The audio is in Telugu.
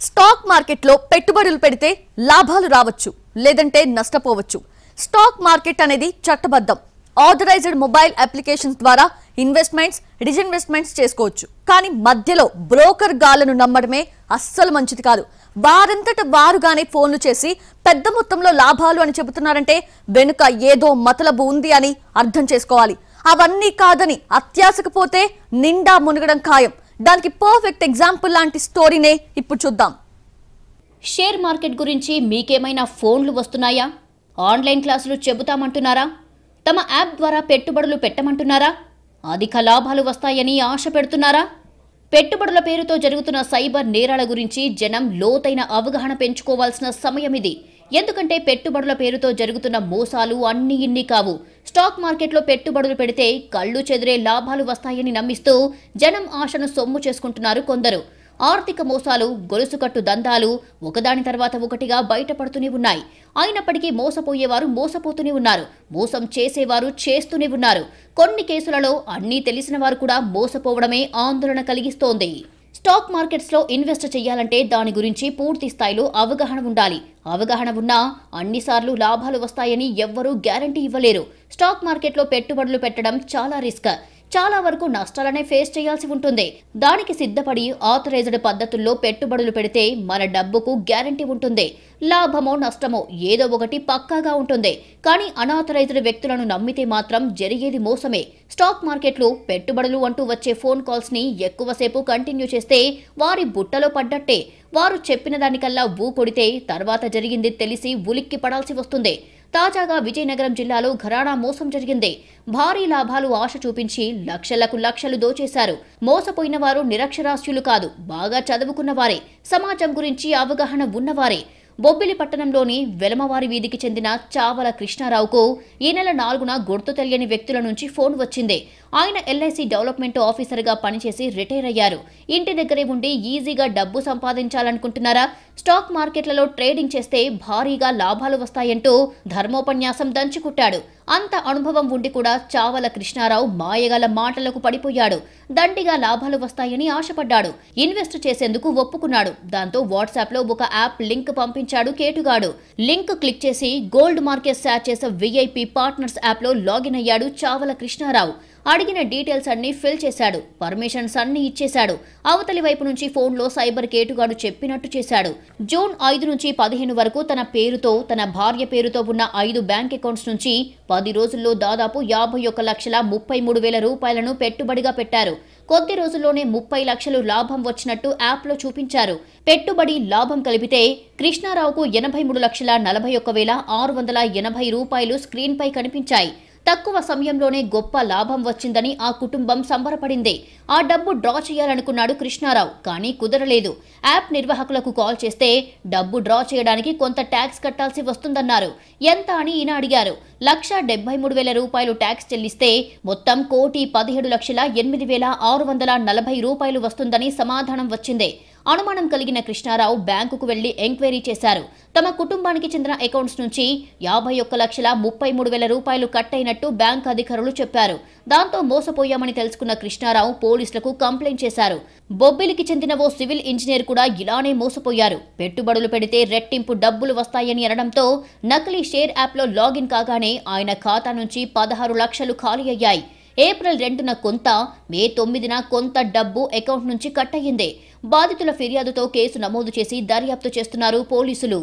స్టాక్ మార్కెట్లో పెట్టుబడులు పెడితే లాభాలు రావచ్చు, లేదంటే నష్టపోవచ్చు. స్టాక్ మార్కెట్ అనేది చట్టబద్ధం. ఆథరైజ్డ్ మొబైల్ అప్లికేషన్స్ ద్వారా ఇన్వెస్ట్మెంట్స్, డిజిన్వెస్ట్మెంట్స్ చేసుకోవచ్చు. కానీ మధ్యలో బ్రోకర్ గాళ్లను నమ్మడమే అస్సలు మంచిది కాదు. వారంతట వారుగానే ఫోన్లు చేసి పెద్ద మొత్తంలో లాభాలు అని చెబుతున్నారంటే వెనుక ఏదో మతలబు ఉంది అని అర్థం చేసుకోవాలి. అవన్నీ కాదని అత్యాశకు పోతే నిండా మునగడం ఖాయం. దానికి పర్ఫెక్ట్ ఎగ్జాంపుల్ లాంటి స్టోరీనే ఇప్పుడు చూద్దాం. షేర్ మార్కెట్ గురించి మీకేమైనా ఫోన్లు వస్తున్నాయా? ఆన్లైన్ క్లాసులు చెబుతామంటున్నారా? తమ యాప్ ద్వారా పెట్టుబడులు పెట్టమంటున్నారా? అధిక లాభాలు వస్తాయని ఆశ పెడుతున్నారా? పెట్టుబడుల పేరుతో జరుగుతున్న సైబర్ నేరాల గురించి జనం లోతైన అవగాహన పెంచుకోవాల్సిన సమయం ఇది. ఎందుకంటే పెట్టుబడుల పేరుతో జరుగుతున్న మోసాలు అన్ని ఇన్ని కావు. స్టాక్ మార్కెట్లో పెట్టుబడులు పెడితే కళ్ళు చెదిరే లాభాలు వస్తాయని నమ్మిస్తూ జనం ఆశను సొమ్ము చేసుకుంటున్నారు కొందరు. ఆర్థిక మోసాలు, గొలుసుకట్టు దందాలు ఒకదాని తర్వాత ఒకటిగా బయటపడుతూనే ఉన్నాయి. అయినప్పటికీ మోసపోయేవారు మోసపోతూనే ఉన్నారు, మోసం చేసేవారు చేస్తూనే ఉన్నారు. కొన్ని కేసులలో అన్నీ తెలిసిన వారు కూడా మోసపోవడమే ఆందోళన కలిగిస్తోంది. స్టాక్ మార్కెట్స్లో ఇన్వెస్ట్ చేయాలంటే దాని గురించి పూర్తి స్థాయిలో అవగాహన ఉండాలి. అవగాహన ఉన్నా అన్నిసార్లు లాభాలు వస్తాయని ఎవ్వరూ గ్యారంటీ ఇవ్వలేరు. స్టాక్ మార్కెట్లో పెట్టుబడులు పెట్టడం చాలా రిస్క్. చాలా వరకు నష్టాలనే ఫేస్ చేయాల్సి ఉంటుంది. దానికి సిద్ధపడి ఆథరైజ్డ్ పద్ధతుల్లో పెట్టుబడులు పెడితే మన డబ్బుకు గ్యారంటీ ఉంటుంది. లాభమో నష్టమో ఏదో ఒకటి పక్కాగా ఉంటుంది. కానీ అనాథరైజ్డ్ వ్యక్తులను నమ్మితే మాత్రం జరిగేది మోసమే. స్టాక్ మార్కెట్లో పెట్టుబడులు అంటూ వచ్చే ఫోన్ కాల్స్ ని ఎక్కువసేపు కంటిన్యూ చేస్తే వారి బుట్టలో పడ్డట్టే. వారు చెప్పిన దానికల్లా కొడితే తర్వాత జరిగింది తెలిసి ఉలిక్కి పడాల్సి వస్తుంది. తాజాగా విజయనగరం జిల్లాలో ఘరానా మోసం జరిగింది. భారీ లాభాలు ఆశ చూపించి లక్షలకు లక్షలు దోచేశారు. మోసపోయిన వారు నిరక్షరాస్యులు కాదు, బాగా చదువుకున్న వారే, సమాజం గురించి అవగాహన ఉన్నవారే. బొబ్బిలి పట్టణంలోని వెలమవారి వీధికి చెందిన చావల కృష్ణారావుకు ఈ నెల 4న గుర్తు తెలియని వ్యక్తుల నుంచి ఫోన్ వచ్చింది. ఆయన ఎల్ఐసి డెవలప్మెంట్ ఆఫీసర్గా పనిచేసి రిటైర్ అయ్యారు. ఇంటి దగ్గరే ఉండి ఈజీగా డబ్బు సంపాదించాలనుకుంటున్నారా? స్టాక్ మార్కెట్లలో ట్రేడింగ్ చేస్తే భారీగా లాభాలు వస్తాయంటూ ధర్మోపన్యాసం దంచుకుట్టాడు. అంత అనుభవం ఉండి కూడా చావల కృష్ణారావు మాయగల మాటలకు పడిపోయాడు. దండిగా లాభాలు వస్తాయని ఆశపడ్డాడు. ఇన్వెస్ట్ చేసేందుకు ఒప్పుకున్నాడు. దాంతో వాట్సాప్లో ఒక యాప్ లింక్ పంపించాడు కేటుగాడు. లింక్ క్లిక్ చేసి gold market Sachs VIP partners యాప్లో లాగిన్ అయ్యాడు చావల కృష్ణారావు. అడిగిన డీటెయిల్స్ అన్ని ఫిల్ చేశాడు. పర్మిషన్స్ అన్ని ఇచ్చేశాడు. అవతలి వైపు నుంచి ఫోన్లో సైబర్ కేటుగాడు చెప్పినట్టు చేశాడు. జూన్ 5 నుంచి 15 వరకు తన పేరుతో, తన భార్య పేరుతో ఉన్న 5 బ్యాంక్ అకౌంట్స్ నుంచి 10 రోజుల్లో దాదాపు 51,33,000 రూపాయలను పెట్టుబడిగా పెట్టారు. కొద్ది రోజుల్లోనే 30 లక్షలు లాభం వచ్చినట్టు యాప్లో చూపించారు. పెట్టుబడి లాభం కలిపితే కృష్ణారావుకు 83,41,680 రూపాయలు స్క్రీన్పై కనిపించాయి. తక్కువ సమయంలోనే గొప్ప లాభం వచ్చిందని ఆ కుటుంబం సంబరపడింది. ఆ డబ్బు డ్రా చేయాలనుకున్నాడు కృష్ణారావు, కానీ కుదరలేదు. యాప్ నిర్వాహకులకు కాల్ చేస్తే డబ్బు డ్రా చేయడానికి కొంత ట్యాక్స్ కట్టాల్సి వస్తుందన్నారు. ఎంత అని ఈయన అడిగారు. 1,73,000 రూపాయలు ట్యాక్స్ చెల్లిస్తే మొత్తం 1,17,8,640 రూపాయలు వస్తుందని సమాధానం వచ్చింది. అనుమానం కలిగిన కృష్ణారావు బ్యాంకుకు వెళ్లి ఎంక్వైరీ చేశారు. తమ కుటుంబానికి చెందిన అకౌంట్స్ నుంచి 51,33,000 రూపాయలు కట్ అయినట్టు బ్యాంక్ అధికారులు చెప్పారు. దాంతో మోసపోయామని తెలుసుకున్న కృష్ణారావు పోలీసులకు కంప్లైంట్ చేశారు. బొబ్బిలికి చెందిన ఓ సివిల్ ఇంజనీర్ కూడా ఇలానే మోసపోయారు. పెట్టుబడులు పెడితే రెట్టింపు డబ్బులు వస్తాయని అనడంతో నకిలీ షేర్ యాప్లో లాగిన్ కాగానే ఆయన ఖాతా నుంచి 16 లక్షలు ఖాళీ అయ్యాయి. ఏప్రిల్ 2న కొంత, మే 9న కొంత డబ్బు అకౌంట్ నుంచి కట్ అయ్యింది. బాధితుల ఫిర్యాదుతో కేసు నమోదు చేసి దర్యాప్తు చేస్తున్నారు పోలీసులు.